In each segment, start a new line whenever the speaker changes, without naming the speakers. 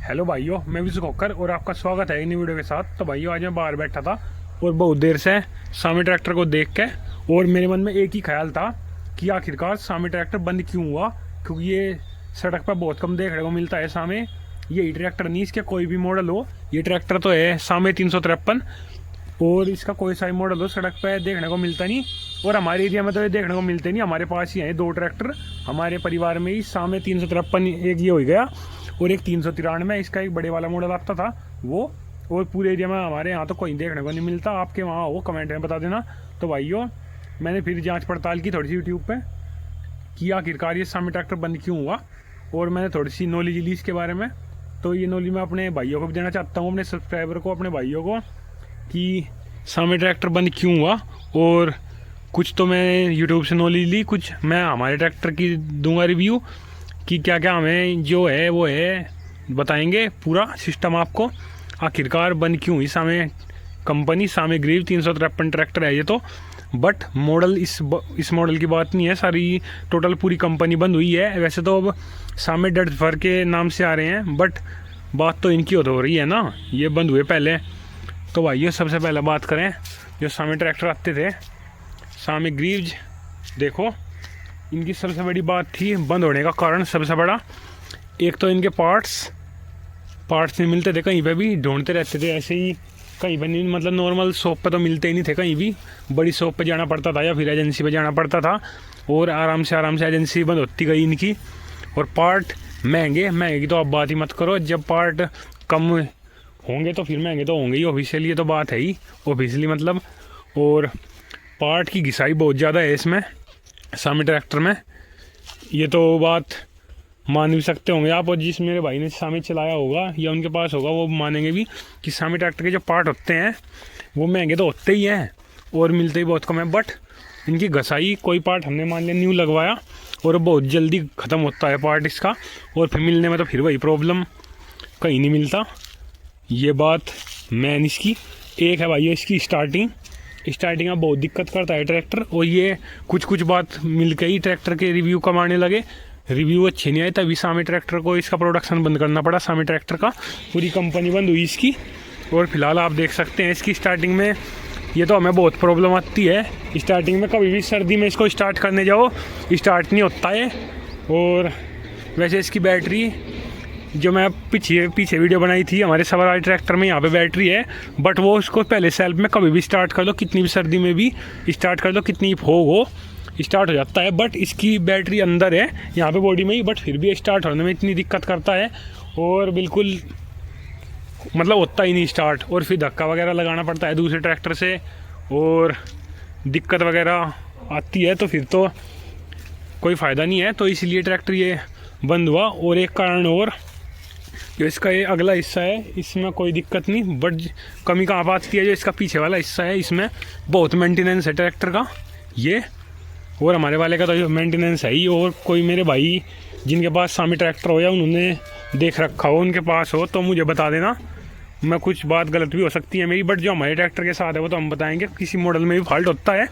Hello भाइयों, मैं विशु खोकर और आपका स्वागत है नई वीडियो के साथ। तो भाइयों, आज मैं बाहर बैठा था और बहुत देर से सामी ट्रैक्टर को देख के और मेरे मन में एक ही ख्याल था कि आखिरकार सामी ट्रैक्टर बंद क्यों हुआ। क्योंकि ये सड़क पर बहुत कम देखने को मिलता है। सामे यही ट्रैक्टर नहीं, इसके कोई भी मॉडल हो, ये ट्रैक्टर तो है सामे 353 और इसका कोई सा मॉडल हो सड़क पर देखने को मिलता नहीं। और हमारे एरिया में तो ये देखने को मिलते नहीं। हमारे पास ही है दो ट्रैक्टर हमारे परिवार में ही, सामे 353 एक ये हो गया और एक 393। इसका एक बड़े वाला मॉडल आता था वो। और पूरे एरिया में हमारे यहाँ तो कोई देखने को नहीं मिलता। आपके वहाँ हो कमेंट में बता देना। तो भाइयों, मैंने फिर जांच पड़ताल की थोड़ी सी यूट्यूब पे कि आखिरकार ये सामी ट्रैक्टर बंद क्यों हुआ, और मैंने थोड़ी सी नॉलेज ली इसके बारे में। तो ये नॉलेज मैं अपने भाइयों को भी देना चाहता हूँ, अपने सब्सक्राइबर को, अपने भाइयों को, कि सामी ट्रैक्टर बंद क्यों हुआ। और कुछ तो मैं यूट्यूब से नॉलेज ली, कुछ मैं हमारे ट्रैक्टर की दूंगा रिव्यू कि क्या क्या हमें जो है वो है बताएंगे पूरा सिस्टम आपको। आखिरकार बंद क्यों हुई सामे कंपनी। सामे ग्रीव 353 ट्रैक्टर है ये तो, बट मॉडल इस मॉडल की बात नहीं है, सारी टोटल पूरी कंपनी बंद हुई है। वैसे तो अब सामे डर्जफर के नाम से आ रहे हैं, बट बात तो इनकी हो रही है ना, ये बंद हुए पहले। तो भाइयों, सबसे पहले बात करें जो सामे ट्रैक्टर आते थे सामे ग्रीव्स, देखो इनकी सबसे बड़ी बात थी बंद होने का कारण। सबसे बड़ा एक तो इनके पार्ट्स नहीं मिलते थे कहीं पे भी, ढूंढते रहते थे ऐसे ही कहीं पर नहीं। मतलब नॉर्मल शॉप पे तो मिलते ही नहीं थे कहीं भी, बड़ी शॉप पे जाना पड़ता था या फिर एजेंसी पे जाना पड़ता था। और आराम से एजेंसी बंद होती गई इनकी। और पार्ट महंगे की तो आप बात ही मत करो। जब पार्ट कम होंगे तो फिर महंगे तो होंगे ही, ऑफिशियली ये तो बात है ही, ऑफिशियली मतलब। और पार्ट की घिसाई बहुत ज़्यादा है इसमें सामी ट्रैक्टर में, ये तो बात मान भी सकते होंगे आप। और जिस मेरे भाई ने सामी चलाया होगा या उनके पास होगा वो मानेंगे भी कि सामी ट्रैक्टर के जो पार्ट होते हैं वो महंगे तो होते ही हैं और मिलते ही बहुत कम है। बट इनकी घसाई, कोई पार्ट हमने मान लिया न्यू लगवाया और बहुत जल्दी ख़त्म होता है पार्ट इसका, और फिर मिलने में तो फिर वही प्रॉब्लम, कहीं नहीं मिलता। ये बात मैन इसकी एक है भाई, इसकी स्टार्टिंग में बहुत दिक्कत करता है ट्रैक्टर। और ये कुछ बात मिल के ही ट्रैक्टर के रिव्यू कम आने लगे, रिव्यू अच्छे नहीं आए, तभी सामी ट्रैक्टर को इसका प्रोडक्शन बंद करना पड़ा। सामी ट्रैक्टर का पूरी कंपनी बंद हुई इसकी। और फिलहाल आप देख सकते हैं इसकी स्टार्टिंग में ये तो हमें बहुत प्रॉब्लम आती है स्टार्टिंग में। कभी भी सर्दी में इसको स्टार्ट करने जाओ स्टार्ट नहीं होता है। और वैसे इसकी बैटरी, जो मैं पीछे वीडियो बनाई थी हमारे स्वराज ट्रैक्टर में, यहाँ पे बैटरी है, बट वो उसको पहले सेल्फ में कभी भी स्टार्ट कर दो, कितनी भी सर्दी में भी स्टार्ट कर दो, कितनी फोग हो स्टार्ट हो जाता है। बट इसकी बैटरी अंदर है यहाँ पे बॉडी में ही, बट फिर भी स्टार्ट होने में इतनी दिक्कत करता है और बिल्कुल मतलब होता ही नहीं स्टार्ट। और फिर धक्का वगैरह लगाना पड़ता है दूसरे ट्रैक्टर से और दिक्कत वगैरह आती है, तो फिर तो कोई फ़ायदा नहीं है। तो इसलिए ट्रैक्टर ये बंद हुआ। और एक कारण और, जो इसका ये अगला हिस्सा है इसमें कोई दिक्कत नहीं, बट कमी कहाँ आती है, जो इसका पीछे वाला हिस्सा है इसमें बहुत मेंटेनेंस है ट्रैक्टर का ये। और हमारे वाले का तो जो मेंटेनेंस है ही। और कोई मेरे भाई जिनके पास सामी ट्रैक्टर हो या उन्होंने देख रखा हो, उनके पास हो, तो मुझे बता देना। मैं कुछ बात गलत भी हो सकती है मेरी, बट जो हमारे ट्रैक्टर के साथ है वो तो हम बताएंगे। किसी मॉडल में भी फॉल्ट होता है,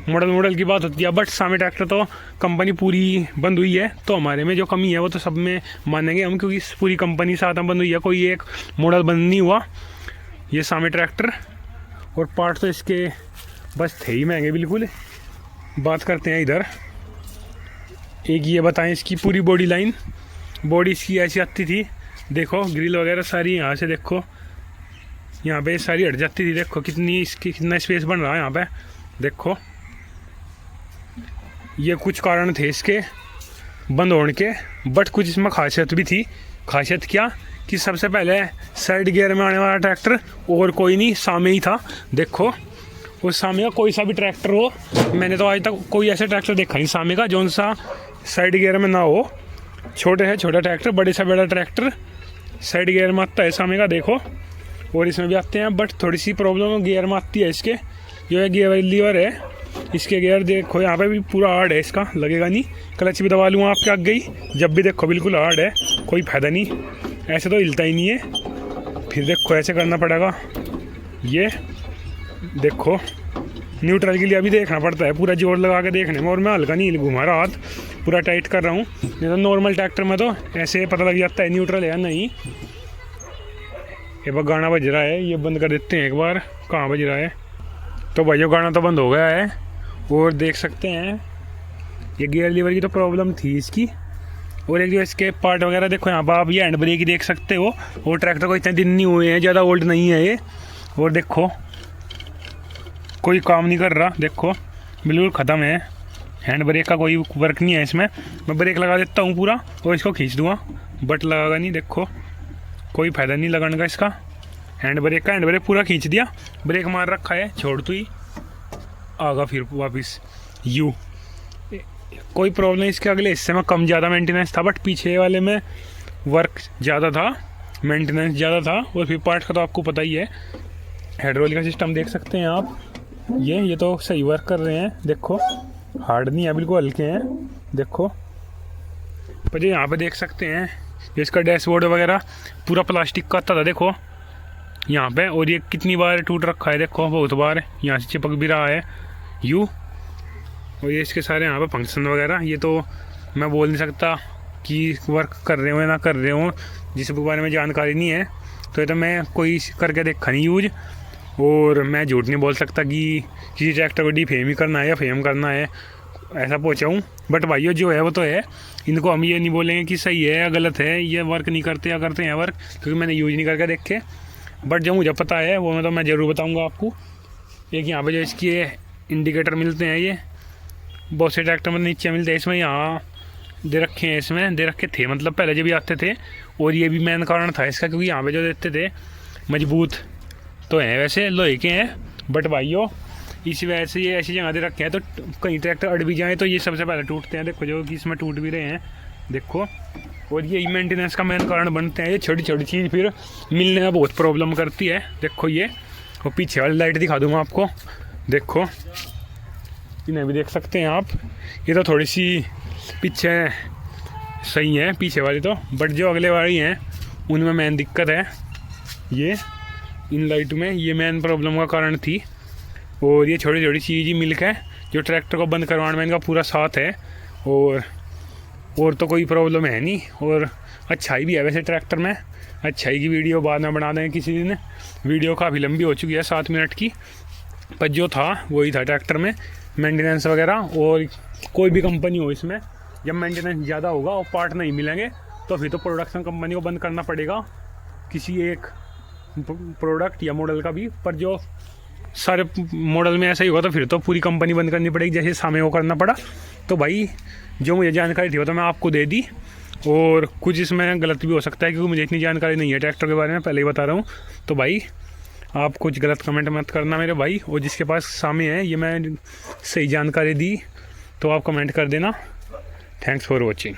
मॉडल की बात होती है, बट सामी ट्रैक्टर तो कंपनी पूरी बंद हुई है, तो हमारे में जो कमी है वो तो सब में मानेंगे हम, क्योंकि पूरी कंपनी साथ में बंद हुई है, कोई एक मॉडल बंद नहीं हुआ ये सामी ट्रैक्टर। और पार्ट तो इसके बस थे ही महंगे बिल्कुल। बात करते हैं इधर, एक ये बताएं इसकी पूरी बॉडी लाइन। बॉडी इसकी ऐसी आती थी, देखो ग्रिल वगैरह सारी यहाँ से देखो, यहाँ पे सारी हट जाती थी। देखो कितना स्पेस बन रहा है यहाँ पे, देखो ये कुछ कारण थे इसके बंद होने के। बट कुछ इसमें खासियत भी थी। खासियत क्या कि सबसे पहले साइड गियर में आने वाला ट्रैक्टर और कोई नहीं, सामे ही था। देखो उस सामे का कोई सा भी ट्रैक्टर हो, मैंने तो आज तक कोई ऐसा ट्रैक्टर देखा नहीं सामे का जौन सा साइड गियर में ना हो। छोटे से छोटा ट्रैक्टर, बड़े से बड़ा ट्रैक्टर साइड गियर में आता है सामे का, देखो। और इसमें भी आते हैं, बट थोड़ी सी प्रॉब्लम गियर में आती है इसके। जो है गियर लीवर है इसके, गियर देखो यहाँ पे भी पूरा हार्ड है इसका, लगेगा नहीं। क्लच भी दबा लूँ आपके आगे गई, जब भी देखो बिल्कुल हार्ड है, कोई फ़ायदा नहीं, ऐसे तो हिलता ही नहीं है। फिर देखो ऐसे करना पड़ेगा, ये देखो न्यूट्रल के लिए अभी देखना पड़ता है, पूरा जोर लगा के देखने में। और मैं हल्का नहीं घुमा रहा, हाथ पूरा टाइट कर रहा हूँ, नहीं तो नॉर्मल ट्रैक्टर में तो ऐसे पता लग जाता है न्यूट्रल है या नहीं। ये बस गाना बज रहा है, ये बंद कर देते हैं एक बार। कहाँ बज रहा है? तो भाइयों गाना तो बंद हो गया है। और देख सकते हैं ये गियर लीवर की तो प्रॉब्लम थी इसकी। और एक जो इसके पार्ट वगैरह देखो यहाँ पर आप, ये हैंड ब्रेक ही देख सकते हो। और ट्रैक्टर को इतने दिन नहीं हुए हैं, ज़्यादा ओल्ड नहीं है ये। और देखो कोई काम नहीं कर रहा, देखो बिल्कुल ख़त्म है। हैंड ब्रेक का कोई वर्क नहीं है इसमें। मैं ब्रेक लगा देता हूँ पूरा और इसको खींच दूँगा, बट लगागा नहीं। देखो कोई फ़ायदा नहीं लगाने का इसका। हैंड ब्रेक पूरा खींच दिया, ब्रेक मार रखा है, छोड़ तो ही आगा फिर वापस यू। कोई प्रॉब्लम नहीं इसके अगले हिस्से में कम ज़्यादा मेंटेनेंस था, बट पीछे वाले में वर्क ज़्यादा था, मेंटेनेंस ज़्यादा था। और फिर पार्ट का तो आपको पता ही है। हाइड्रोलिक का सिस्टम देख सकते हैं आप, ये तो सही वर्क कर रहे हैं। देखो हार्ड नहीं है, बिल्कुल हल्के हैं। देखो पर जो यहाँ पे देख सकते हैं इसका डैशबोर्ड वगैरह पूरा प्लास्टिक का था, देखो यहाँ पे। और ये कितनी बार टूट रखा है, देखो बहुत बार यहाँ से चिपक भी रहा है यू। और ये इसके सारे यहाँ पे फंक्शन वगैरह, ये तो मैं बोल नहीं सकता कि वर्क कर रहे हो या ना कर रहे हो, जिसके बारे में जानकारी नहीं है। तो ये तो मैं कोई करके देखा नहीं यूज। और मैं झूठ नहीं बोल सकता कि किसी ट्रैक्टर को डिफेम ही करना है या फेम करना है, ऐसा पहुँचाऊँ। बट भाइयों जो है वो तो है, इनको हम ये नहीं बोलेंगे कि सही है या गलत है, ये वर्क नहीं करते या करते हैं वर्क, क्योंकि मैंने यूज नहीं करके देखे। बट जो मुझे पता है वो मैं ज़रूर बताऊँगा आपको। एक यहाँ पे जो इसकी इंडिकेटर मिलते हैं, ये बहुत से ट्रैक्टर में नीचे मिलते हैं, इसमें यहाँ दे रखे हैं, इसमें दे रखे थे मतलब पहले जब भी आते थे। और ये भी मेन कारण था इसका, क्योंकि यहाँ पे जो देते थे मजबूत तो हैं, वैसे लोहे के हैं, बट भाइयों इस वजह से ये ऐसी जगह दे रखे हैं तो कहीं ट्रैक्टर अड़ भी जाए तो ये सबसे पहले टूटते हैं। देखो जो कि इसमें टूट भी रहे हैं, देखो। और ये मेंटेनेंस का मेन कारण बनते हैं। ये छोटी छोटी चीज़ फिर मिलने में बहुत प्रॉब्लम करती है। देखो ये, और पीछे वाली लाइट दिखा दूँगा आपको, देखो इन्हें भी देख सकते हैं आप। ये तो थोड़ी सी पीछे सही है पीछे वाली तो, बट जो अगले वाली हैं उनमें मेन दिक्कत है। ये इन लाइट में ये मेन प्रॉब्लम का कारण थी। और ये छोटी छोटी चीज़ ही मिलकर जो ट्रैक्टर को बंद करवाने में इनका पूरा साथ है। और तो कोई प्रॉब्लम है नहीं। और अच्छाई भी है वैसे ट्रैक्टर में। अच्छाई की वीडियो बाद में बना दें किसी दिन, वीडियो काफ़ी लंबी हो चुकी है 7 मिनट की। पर जो था वही था ट्रैक्टर में मेंटेनेंस वगैरह। और कोई भी कंपनी हो, इसमें जब मेंटेनेंस ज़्यादा होगा और पार्ट नहीं मिलेंगे तो फिर तो प्रोडक्शन कंपनी को बंद करना पड़ेगा किसी एक प्रोडक्ट या मॉडल का भी। पर जो सारे मॉडल में ऐसा ही होगा तो फिर तो पूरी कंपनी बंद करनी पड़ेगी, जैसे सामने वो करना पड़ा। तो भाई जो मुझे जानकारी थी वो तो मैं आपको दे दी। और कुछ इसमें गलत भी हो सकता है, क्योंकि मुझे इतनी जानकारी नहीं है ट्रैक्टर के बारे में, पहले ही बता रहा हूँ। तो भाई आप कुछ गलत कमेंट मत करना मेरे भाई। और जिसके पास सामने है ये मैं सही जानकारी दी तो आप कमेंट कर देना। Thanks for watching.